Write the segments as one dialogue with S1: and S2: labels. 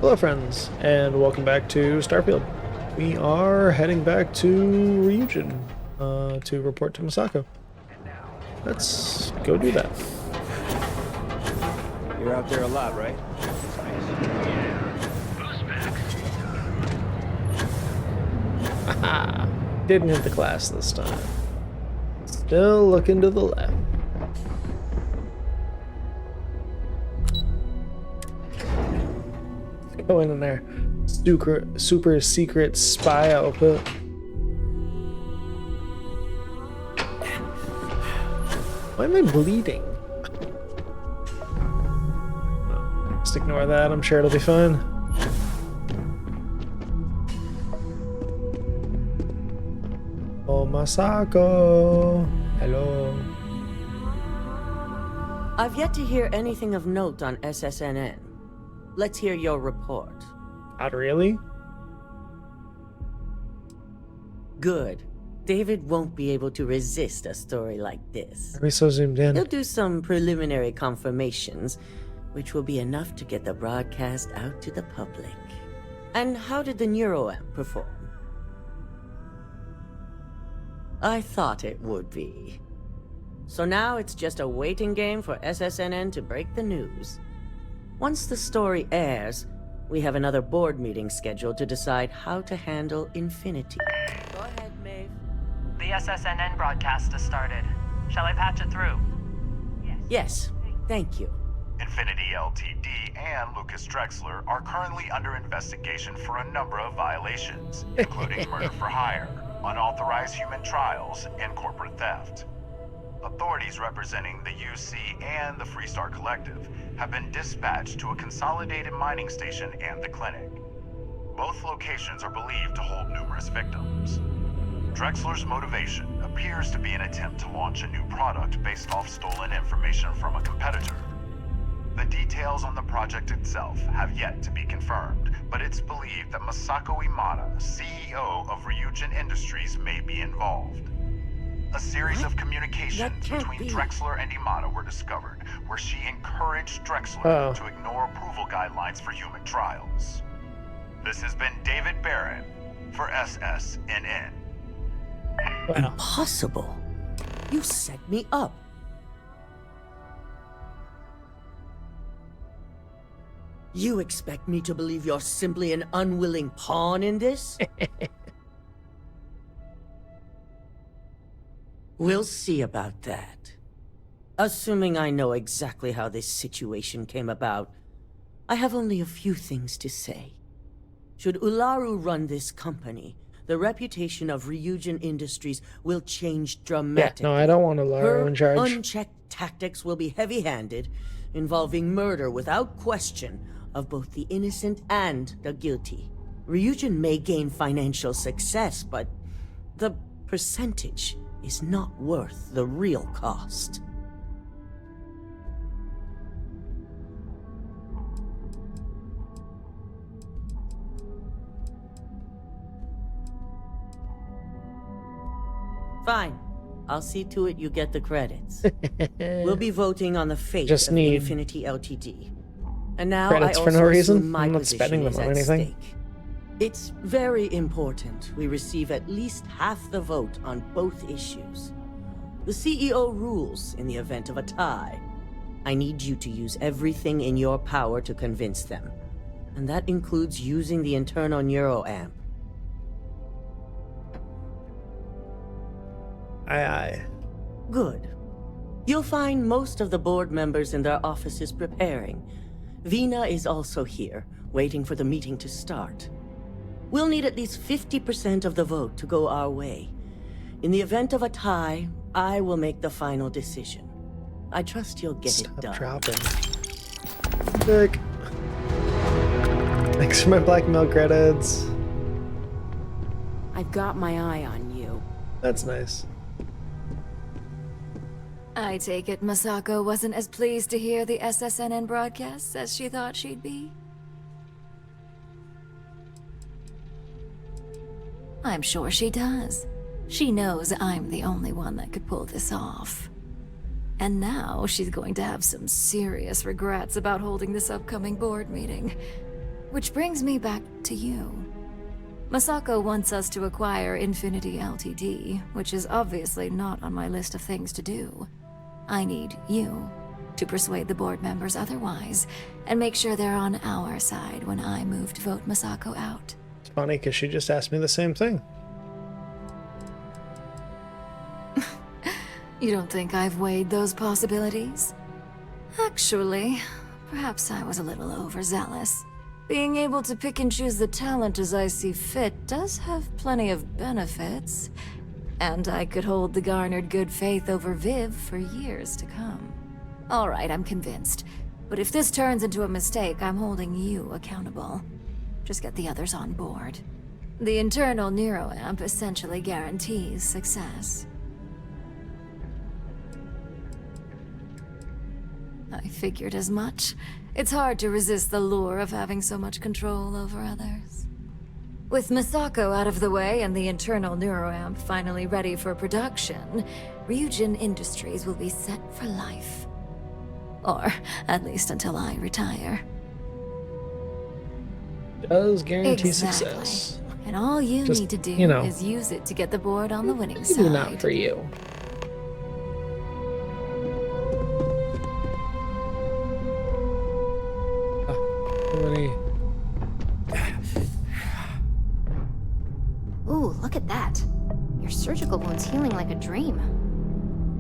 S1: Hello friends, and welcome back to Starfield. We are heading back to Ryujin to report to Masako. Let's go do that.
S2: You're out there a lot, right?
S1: Haha! Didn't hit the class this time. Still looking to the left. Go in there. Super secret spy outfit. Why am I bleeding? Just ignore that. I'm sure it'll be fine. Oh, Masako. Hello.
S3: I've yet to hear anything of note on SSNN. Let's hear your report.
S1: Not really?
S3: Good. David won't be able to resist a story like this.
S1: Are we so zoomed in?
S3: He'll do some preliminary confirmations, which will be enough to get the broadcast out to the public. And how did the neuroamp perform? I thought it would be. So now it's just a waiting game for SSNN to break the news. Once the story airs, we have another board meeting scheduled to decide how to handle Infinity. Go ahead, Maeve.
S4: The SSNN broadcast has started. Shall I patch it through?
S3: Yes, thank you.
S5: Infinity Ltd. and Lucas Drexler are currently under investigation for a number of violations, including murder for hire, unauthorized human trials, and corporate theft. Authorities representing the UC and the Freestar Collective have been dispatched to a consolidated mining station and the clinic. Both locations are believed to hold numerous victims. Drexler's motivation appears to be an attempt to launch a new product based off stolen information from a competitor. The details on the project itself have yet to be confirmed, but it's believed that Masako Imada, CEO of Ryujin Industries, may be involved. A series of communications between Drexler and Imada were discovered, where she encouraged Drexler to ignore approval guidelines for human trials. This has been David Barrett for SSNN.
S1: Wow.
S3: Impossible. You set me up. You expect me to believe you're simply an unwilling pawn in this? We'll see about that. Assuming I know exactly how this situation came about, I have only a few things to say. Should Ularu run this company, the reputation of Ryujin Industries will change dramatically.
S1: Yeah, no, I don't want Ularu in charge.
S3: Her unchecked tactics will be heavy-handed, involving murder without question of both the innocent and the guilty. Ryujin may gain financial success, but the percentage is not worth the real cost. Fine. I'll see to it you get the credits. We'll be voting on the fate
S1: Just
S3: of
S1: need
S3: Infinity Ltd. And now
S1: credits
S3: I
S1: for
S3: also
S1: no reason?
S3: assume my
S1: I'm not
S3: position
S1: spending them
S3: is
S1: on
S3: at
S1: anything.
S3: stake. It's very important we receive at least half the vote on both issues. The CEO rules in the event of a tie. I need you to use everything in your power to convince them. And that includes using the internal neuroamp.
S1: Aye.
S3: Good. You'll find most of the board members in their offices preparing. Vina is also here, waiting for the meeting to start. We'll need at least 50% of the vote to go our way. In the event of a tie, I will make the final decision. I trust you'll get it done.
S1: Stop dropping. Look. Thanks for my blackmail credits.
S6: I've got my eye on you.
S1: That's nice.
S6: I take it Masako wasn't as pleased to hear the SSNN broadcasts as she thought she'd be? I'm sure she does. She knows I'm the only one that could pull this off. And now she's going to have some serious regrets about holding this upcoming board meeting. Which brings me back to you. Masako wants us to acquire Infinity Ltd, which is obviously not on my list of things to do. I need you to persuade the board members otherwise, and make sure they're on our side when I move to vote Masako out.
S1: It's funny because she just asked me the same thing.
S6: You don't think I've weighed those possibilities? Actually, perhaps I was a little overzealous. Being able to pick and choose the talent as I see fit does have plenty of benefits, and I could hold the garnered good faith over Viv for years to come. All right, I'm convinced. But if this turns into a mistake, I'm holding you accountable. Just get the others on board. The internal neuroamp essentially guarantees success. I figured as much. It's hard to resist the lure of having so much control over others. With Masako out of the way and the internal neuroamp finally ready for production, Ryujin Industries will be set for life. Or at least until I retire.
S1: Does guarantee
S6: Exactly.
S1: success.
S6: And all you
S1: Just,
S6: need to do
S1: you know,
S6: is use it to get the board on the winning
S1: Maybe
S6: side.
S1: not for you.
S2: Ooh, look at that. Your surgical wound's healing like a dream.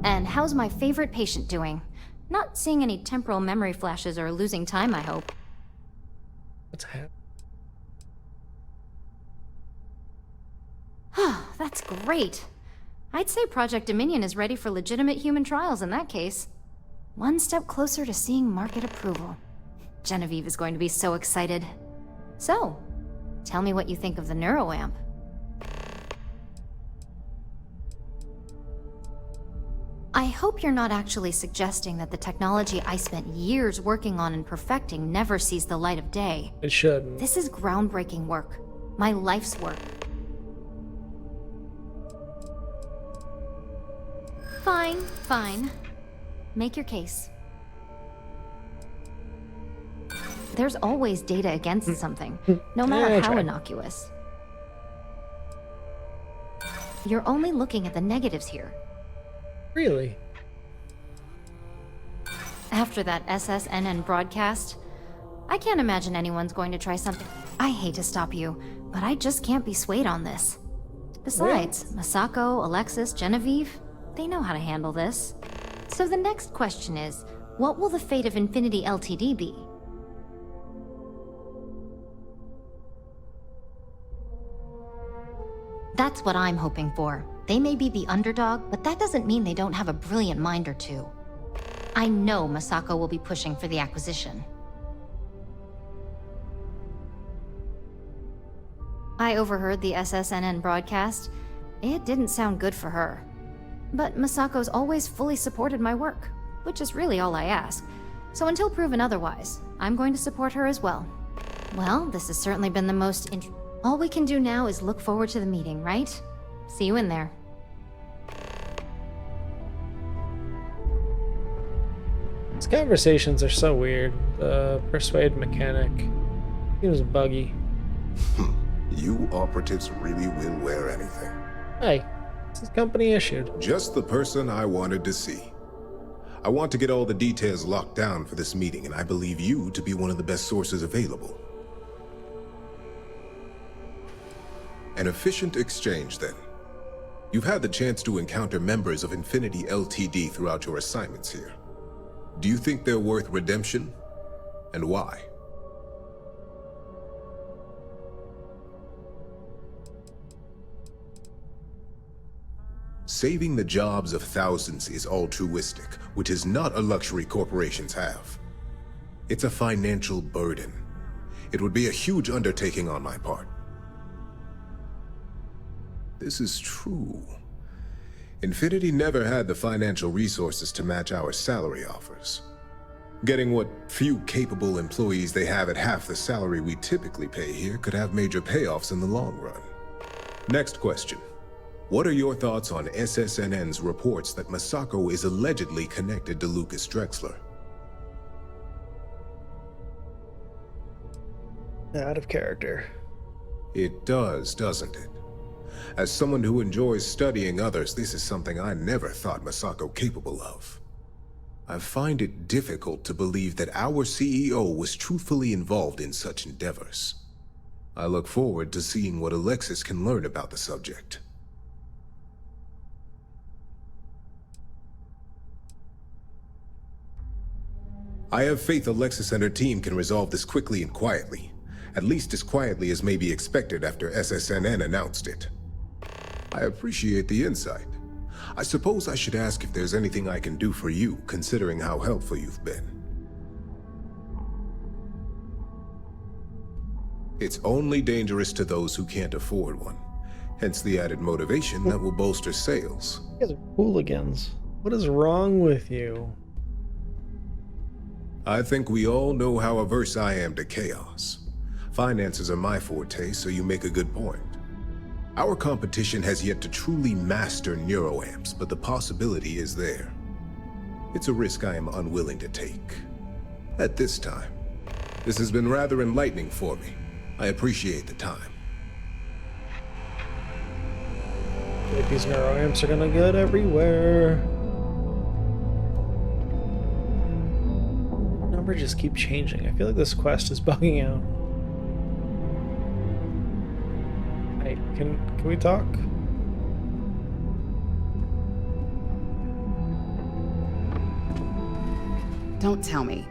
S2: And how's my favorite patient doing? Not seeing any temporal memory flashes or losing time, I hope.
S1: What's happening?
S2: That's great. I'd say Project Dominion is ready for legitimate human trials in that case. One step closer to seeing market approval. Genevieve is going to be so excited. So, tell me what you think of the neuroamp. I hope you're not actually suggesting that the technology I spent years working on and perfecting never sees the light of day.
S1: It shouldn't.
S2: This is groundbreaking work. My life's work. Fine, fine. Make your case. There's always data against something, no matter how innocuous. You're only looking at the negatives here.
S1: Really?
S2: After that SSNN broadcast, I can't imagine anyone's going to try something. I hate to stop you, but I just can't be swayed on this. Besides, Masako, Alexis, Genevieve, they know how to handle this. So the next question is, what will the fate of Infinity Ltd be? That's what I'm hoping for. They may be the underdog, but that doesn't mean they don't have a brilliant mind or two. I know Masako will be pushing for the acquisition. I overheard the SSNN broadcast. It didn't sound good for her. But Masako's always fully supported my work, which is really all I ask. So until proven otherwise, I'm going to support her as well. Well, this has certainly been the most all we can do now is look forward to the meeting, right? See you in there.
S1: These conversations are so weird. The persuade mechanic seems buggy.
S7: You operatives really will wear anything.
S1: Hey, this is company issued.
S7: Just the person I wanted to see. I want to get all the details locked down for this meeting, and I believe you to be one of the best sources available. An efficient exchange, then. You've had the chance to encounter members of Infinity Ltd throughout your assignments here. Do you think they're worth redemption? And why? Saving the jobs of thousands is altruistic, which is not a luxury corporations have. It's a financial burden. It would be a huge undertaking on my part. This is true. Infinity never had the financial resources to match our salary offers. Getting what few capable employees they have at half the salary we typically pay here could have major payoffs in the long run. Next question. What are your thoughts on SSNN's reports that Masako is allegedly connected to Lucas Drexler?
S1: Out of character.
S7: It does, doesn't it? As someone who enjoys studying others, this is something I never thought Masako capable of. I find it difficult to believe that our CEO was truthfully involved in such endeavors. I look forward to seeing what Alexis can learn about the subject. I have faith Alexis and her team can resolve this quickly and quietly. At least as quietly as may be expected after SSNN announced it. I appreciate the insight. I suppose I should ask if there's anything I can do for you, considering how helpful you've been. It's only dangerous to those who can't afford one. Hence the added motivation that will bolster sales.
S1: You guys are hooligans. What is wrong with you?
S7: I think we all know how averse I am to chaos. Finances are my forte, so you make a good point. Our competition has yet to truly master neuroamps, but the possibility is there. It's a risk I am unwilling to take. At this time. This has been rather enlightening for me. I appreciate the time.
S1: Like these neuroamps are gonna get everywhere. Number just keep changing. I feel like this quest is bugging out. Hey, can we talk?
S8: Don't tell me.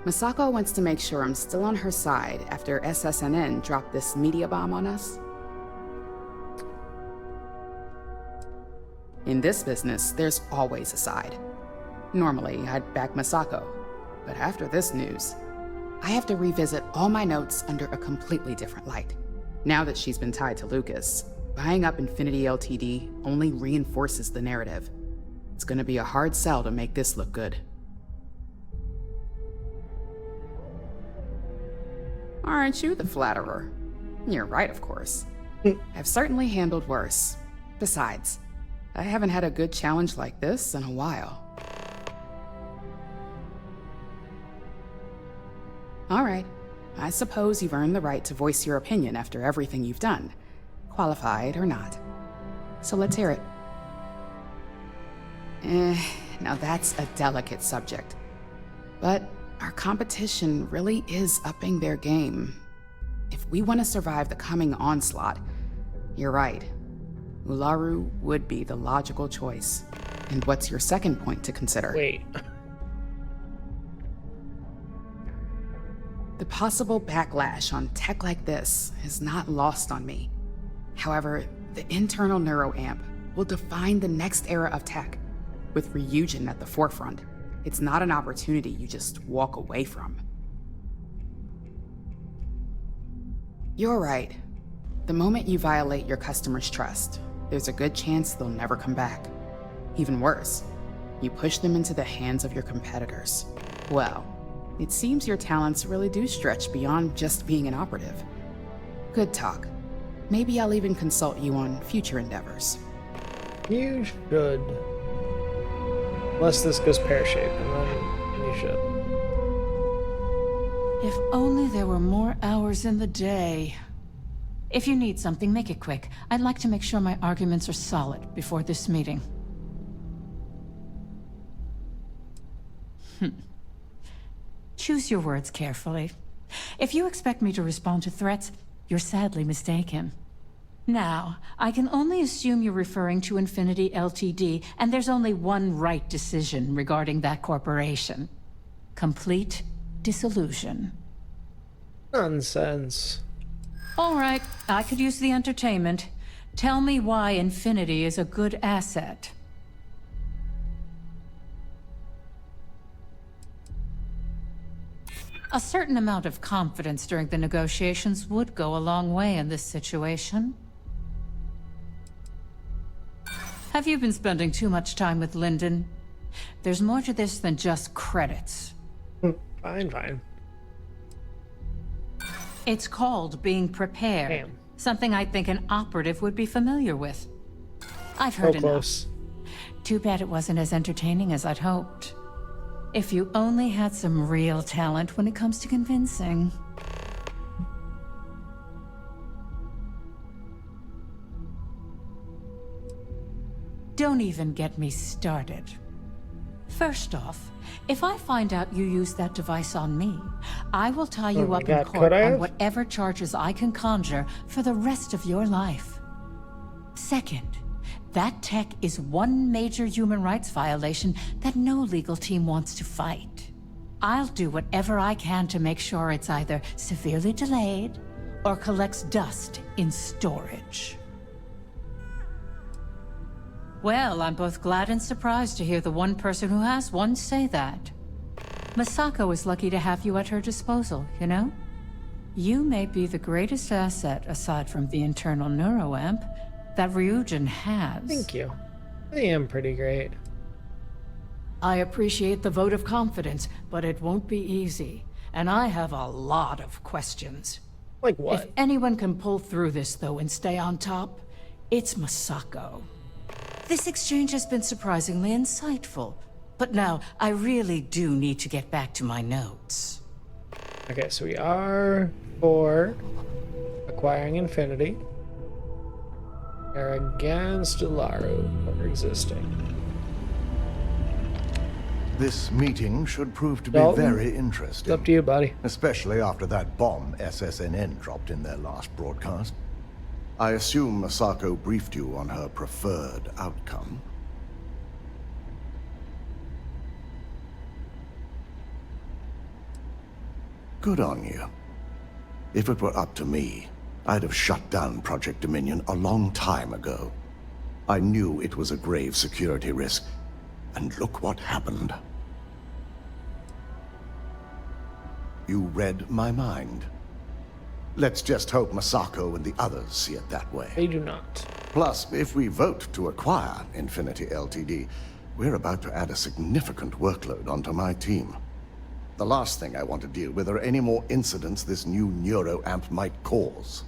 S8: Masako wants to make sure I'm still on her side after SSNN dropped this media bomb on us? In this business, there's always a side. Normally, I'd back Masako, but after this news, I have to revisit all my notes under a completely different light. Now that she's been tied to Lucas, buying up Infinity Ltd. Only reinforces the narrative. It's gonna be a hard sell to make this look good. Aren't you the flatterer? You're right, of course. I've certainly handled worse. Besides, I haven't had a good challenge like this in a while. All right. I suppose you've earned the right to voice your opinion after everything you've done, qualified or not. So let's hear it. Now that's a delicate subject. But our competition really is upping their game. If we want to survive the coming onslaught, you're right. Ularu would be the logical choice. And what's your second point to consider?
S1: Wait.
S8: The possible backlash on tech like this is not lost on me. However, the internal neuroamp will define the next era of tech, with Ryujin at the forefront. It's not an opportunity you just walk away from. You're right. The moment you violate your customers' trust, there's a good chance they'll never come back. Even worse, you push them into the hands of your competitors. Well, it seems your talents really do stretch beyond just being an operative. Good talk. Maybe I'll even consult you on future endeavors.
S1: You should. Unless this goes pear-shaped, and then you should.
S9: If only there were more hours in the day. If you need something, make it quick. I'd like to make sure my arguments are solid before this meeting. Choose your words carefully. If you expect me to respond to threats, you're sadly mistaken. Now, I can only assume you're referring to Infinity Ltd., and there's only one right decision regarding that corporation. Complete dissolution.
S1: Nonsense.
S9: All right, I could use the entertainment. Tell me why Infinity is a good asset. A certain amount of confidence during the negotiations would go a long way in this situation. Have you been spending too much time with Lyndon? There's more to this than just credits.
S1: Fine.
S9: It's called being prepared.
S1: Damn.
S9: Something I think an operative would be familiar with. I've heard
S1: So
S9: enough.
S1: close.
S9: Too bad it wasn't as entertaining as I'd hoped. If you only had some real talent when it comes to convincing. Don't even get me started. First off, if I find out you used that device on me, I will tie you
S1: my
S9: up
S1: God,
S9: in
S1: could
S9: court
S1: I
S9: on
S1: have?
S9: whatever charges I can conjure for the rest of your life. Second, that tech is one major human rights violation that no legal team wants to fight. I'll do whatever I can to make sure it's either severely delayed or collects dust in storage. Well, I'm both glad and surprised to hear the one person who has one say that. Masako is lucky to have you at her disposal, you know? You may be the greatest asset, aside from the internal neuroamp, that Ryujin has.
S1: Thank you. I am pretty great.
S9: I appreciate the vote of confidence, but it won't be easy. And I have a lot of questions.
S1: Like what?
S9: If anyone can pull through this, though, and stay on top, it's Masako. This exchange has been surprisingly insightful. But now, I really do need to get back to my notes.
S1: Okay, so we are for acquiring Infinity. Are against Laru for existing.
S10: This meeting should prove to be
S1: Dalton,
S10: very
S1: It's
S10: interesting.
S1: up to you, buddy.
S10: Especially after that bomb SSNN dropped in their last broadcast. I assume Masako briefed you on her preferred outcome. Good on you. If it were up to me, I'd have shut down Project Dominion a long time ago. I knew it was a grave security risk, and look what happened. You read my mind. Let's just hope Masako and the others see it that way.
S1: They do not.
S10: Plus, if we vote to acquire Infinity Ltd., we're about to add a significant workload onto my team. The last thing I want to deal with are any more incidents this new neuroamp might cause.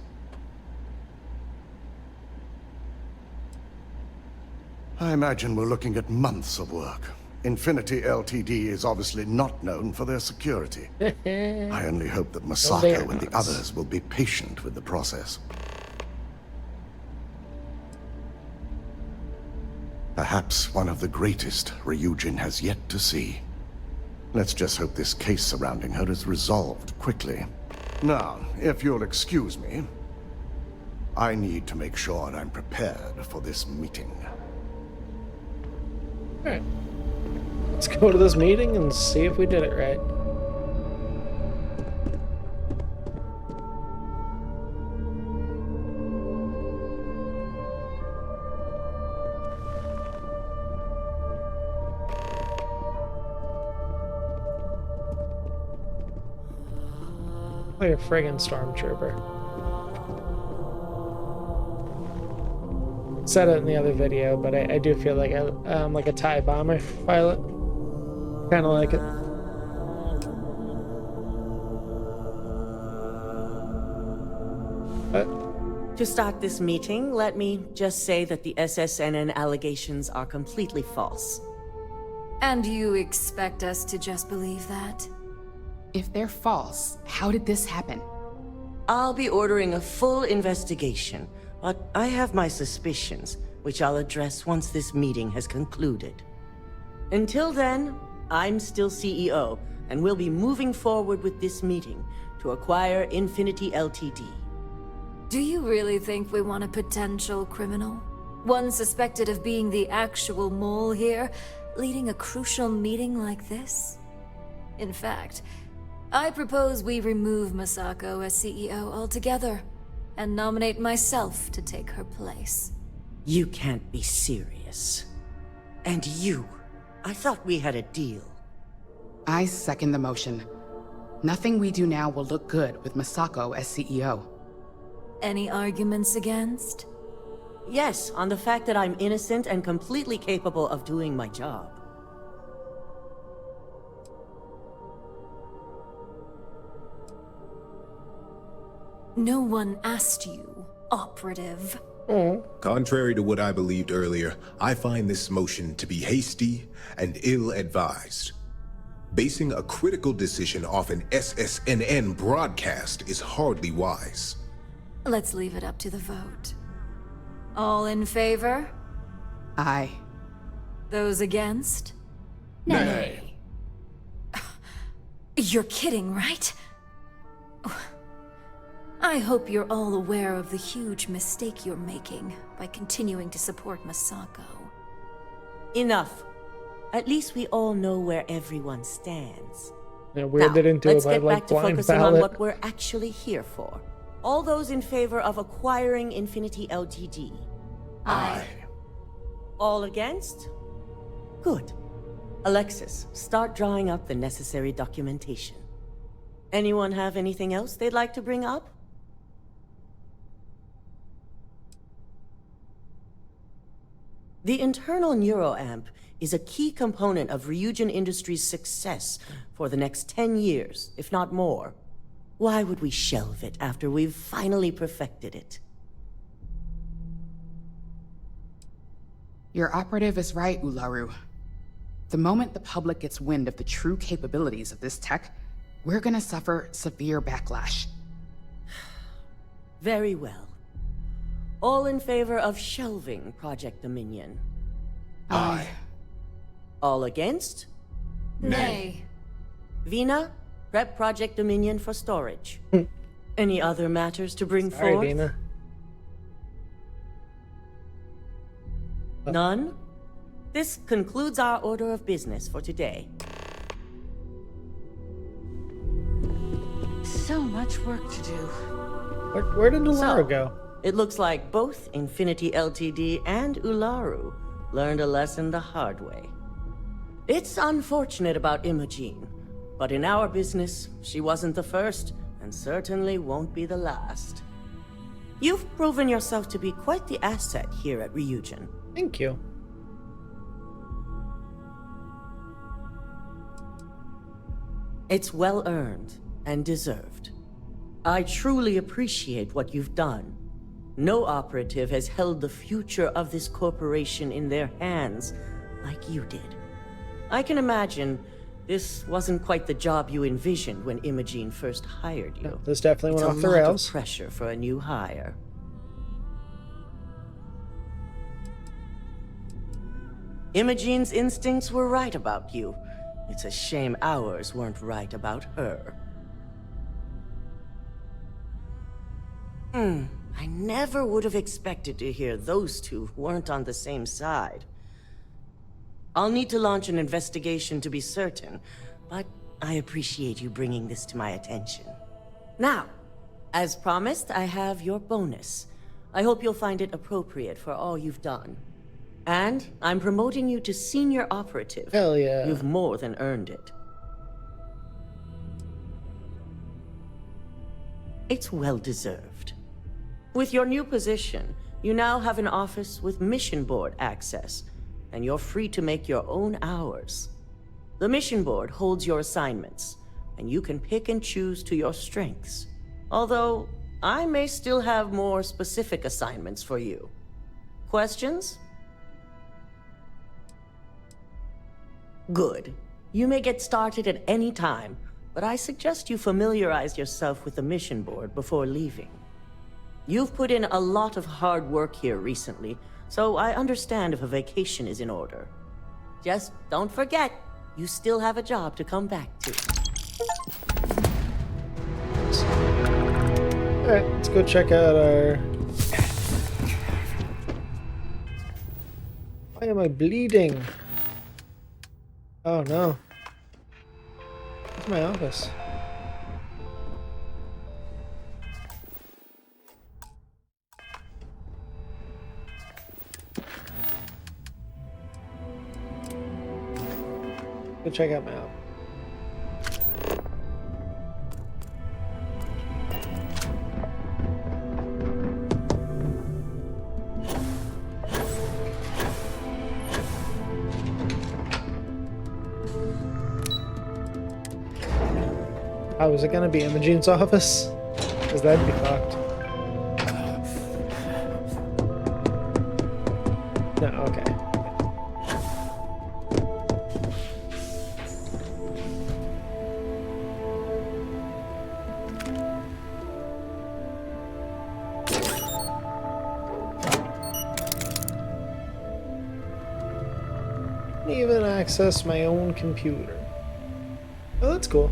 S10: I imagine we're looking at months of work. Infinity Ltd. is obviously not known for their security. I only hope that Masako and the others will be patient with the process. Perhaps one of the greatest Ryujin has yet to see. Let's just hope this case surrounding her is resolved quickly. Now, if you'll excuse me, I need to make sure I'm prepared for this meeting.
S1: Alright. Let's go to this meeting and see if we did it right. Like a friggin' stormtrooper. Said it in the other video, but I do feel like like a TIE bomber pilot. Kind of like it.
S3: To start this meeting, let me just say that the SSNN allegations are completely false.
S6: And you expect us to just believe that?
S8: If they're false, how did this happen?
S3: I'll be ordering a full investigation, but I have my suspicions, which I'll address once this meeting has concluded. Until then, I'm still CEO, and we'll be moving forward with this meeting to acquire Infinity Ltd.
S6: Do you really think we want a potential criminal? One suspected of being the actual mole here, leading a crucial meeting like this? In fact, I propose we remove Masako as CEO altogether, and nominate myself to take her place.
S3: You can't be serious. And you, I thought we had a deal.
S8: I second the motion. Nothing we do now will look good with Masako as CEO.
S6: Any arguments against?
S3: Yes, on the fact that I'm innocent and completely capable of doing my job.
S6: No one asked you, operative.
S7: Contrary to what I believed earlier, I find this motion to be hasty and ill-advised. Basing a critical decision off an SSNN broadcast is hardly wise.
S6: Let's leave it up to the vote. All in favor?
S8: Aye.
S6: Those against?
S10: Nay.
S6: You're kidding, right? I hope you're all aware of the huge mistake you're making by continuing to support Masako.
S3: Enough. At least we all know where everyone stands.
S1: Yeah, weirded
S3: Now,
S1: into
S3: let's
S1: it by
S3: get
S1: like
S3: back to
S1: blind
S3: focusing on
S1: ballot.
S3: what we're actually here for. All those in favor of acquiring Infinity Ltd.
S10: Aye.
S3: All against? Good. Alexis, start drawing up the necessary documentation. Anyone have anything else they'd like to bring up? The internal neuroamp is a key component of Ryujin Industries' success for the next 10 years, if not more. Why would we shelve it after we've finally perfected it?
S8: Your operative is right, Ularu. The moment the public gets wind of the true capabilities of this tech, we're gonna suffer severe backlash.
S3: Very well. All in favor of shelving Project Dominion?
S10: Aye.
S3: All against?
S6: Nay.
S3: Vina, prep Project Dominion for storage. Any other matters to bring
S1: Sorry,
S3: forth?
S1: Dina.
S3: None? This concludes our order of business for today.
S9: So much work to do.
S1: Where did Ularu
S3: So,
S1: go?
S3: It looks like both Infinity Ltd. and Ularu learned a lesson the hard way. It's unfortunate about Imogene, but in our business, she wasn't the first, and certainly won't be the last. You've proven yourself to be quite the asset here at Ryujin.
S1: Thank you.
S3: It's well earned and deserved. I truly appreciate what you've done. No operative has held the future of this corporation in their hands like you did. I can imagine this wasn't quite the job you envisioned when Imogene first hired you.
S1: No, this definitely
S3: It's
S1: went
S3: a
S1: off the
S3: lot
S1: rails.
S3: of pressure for a new hire. Imogene's instincts were right about you. It's a shame ours weren't right about her. I never would have expected to hear those two weren't on the same side. I'll need to launch an investigation to be certain, but I appreciate you bringing this to my attention. Now, as promised, I have your bonus. I hope you'll find it appropriate for all you've done. And I'm promoting you to senior operative.
S1: Hell yeah.
S3: You've more than earned it. It's well deserved. With your new position, you now have an office with mission board access, and you're free to make your own hours. The mission board holds your assignments, and you can pick and choose to your strengths. Although, I may still have more specific assignments for you. Questions? Good. You may get started at any time, but I suggest you familiarize yourself with the mission board before leaving. You've put in a lot of hard work here recently, so I understand if a vacation is in order. Just don't forget, you still have a job to come back to.
S1: Alright, let's go check out our... Why am I bleeding? Oh no. Where's my office? Go check out my office. Oh, is it gonna be Imogene's office? Because that'd be fucked. No, okay. even access my own computer. Oh, that's cool.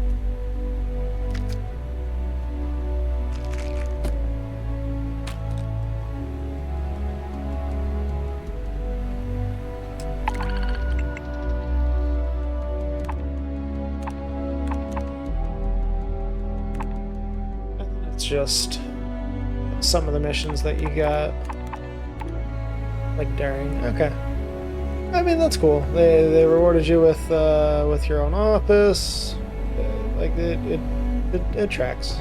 S1: It's just some of the missions that you got, like during. Okay. I mean, that's cool. They rewarded you with your own office. Like it tracks.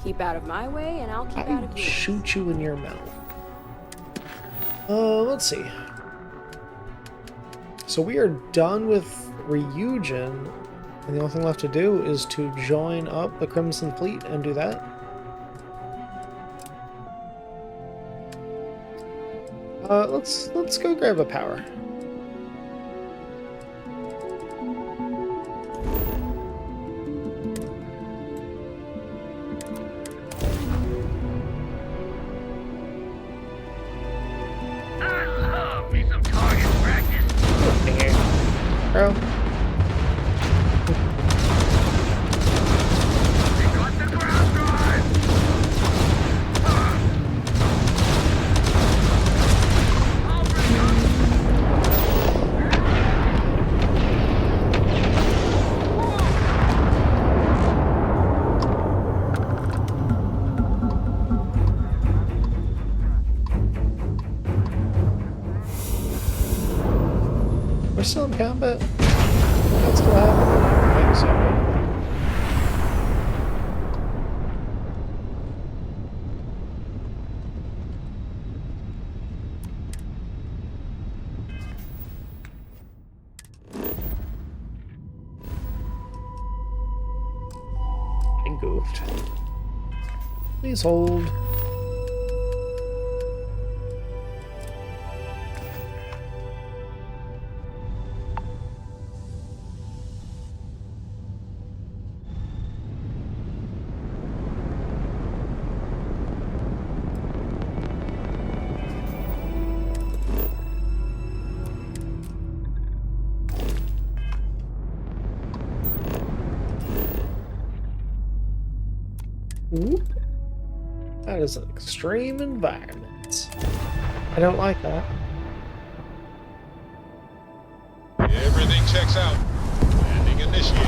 S11: Keep out of my way, and I'll keep out of yours.
S1: Shoot you in your mouth. Let's see. So we are done with Ryujin, and the only thing left to do is to join up the Crimson Fleet and do that. Let's go grab a power.
S12: I love me some target practice.
S1: Girl. We're still in combat? That's still happening? I think so. I goofed. Please hold. Ooh. That is an extreme environment. I don't like that.
S13: Everything checks out. Landing initiated.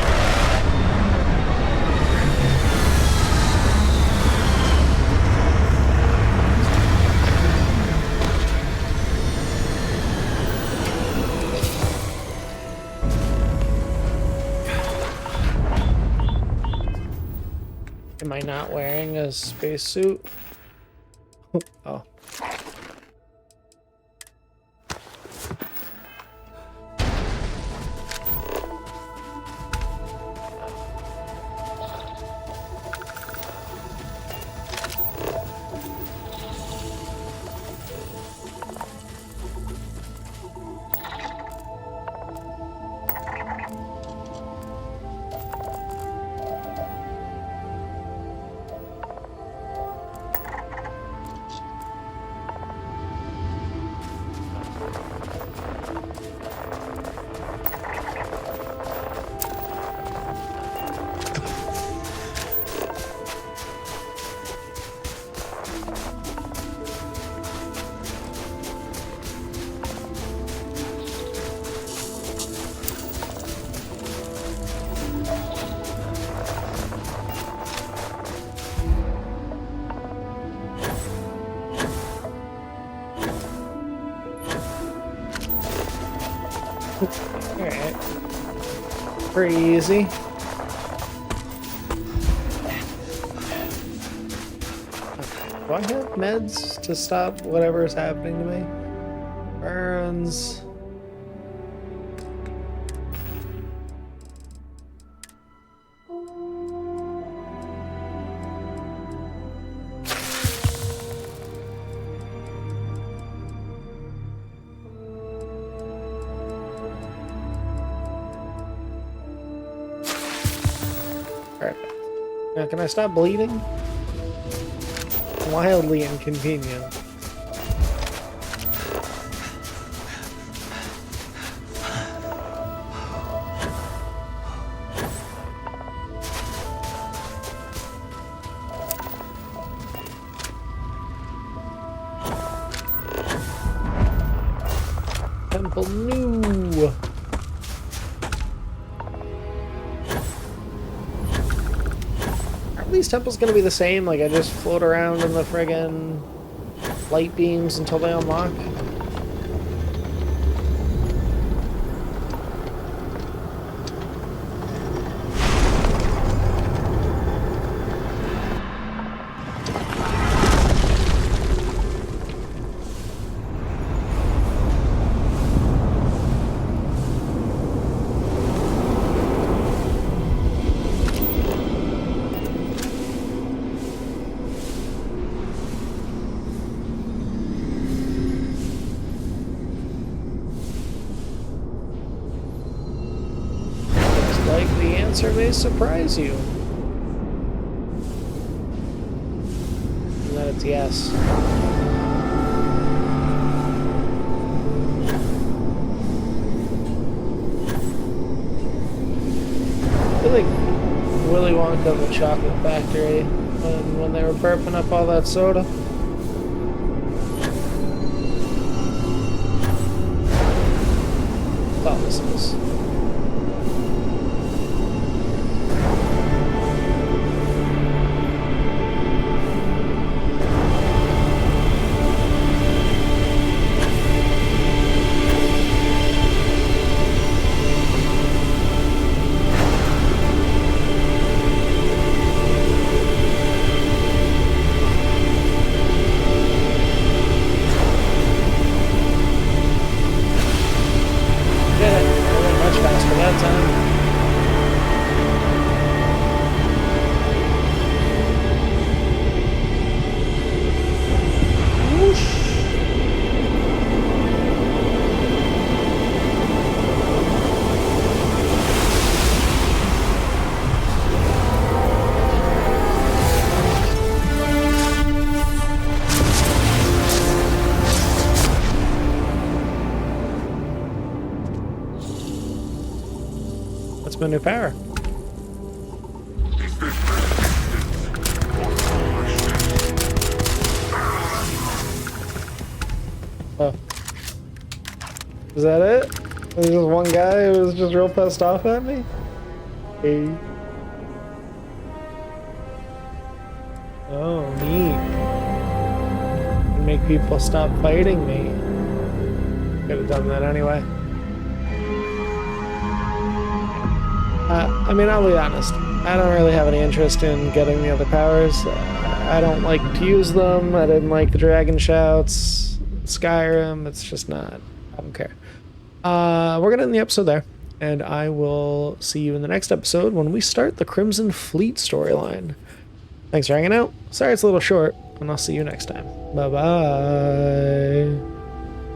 S1: Am I not wearing a spacesuit? Oh. Alright. Pretty easy. Do I have meds to stop whatever is happening to me? Burns. Perfect. Now, can I stop bleeding? Wildly inconvenient. temple new. Are these temples gonna be the same? Like I just float around in the friggin' light beams until they unlock? Like the answer may surprise you. And that it's yes. I feel like Willy Wonka of the Chocolate Factory when they were burping up all that soda. That's all this is. My new power. Oh. Is that it? There's just one guy who was just real pissed off at me? Hey. Oh, neat. Make people stop fighting me. Could have done that anyway. I mean, I'll be honest. I don't really have any interest in getting the other powers. I don't like to use them. I didn't like the dragon shouts. Skyrim, it's just not. I don't care. We're gonna end the episode there, and I will see you in the next episode when we start the Crimson Fleet storyline. Thanks for hanging out. Sorry it's a little short, and I'll see you next time. Bye-bye.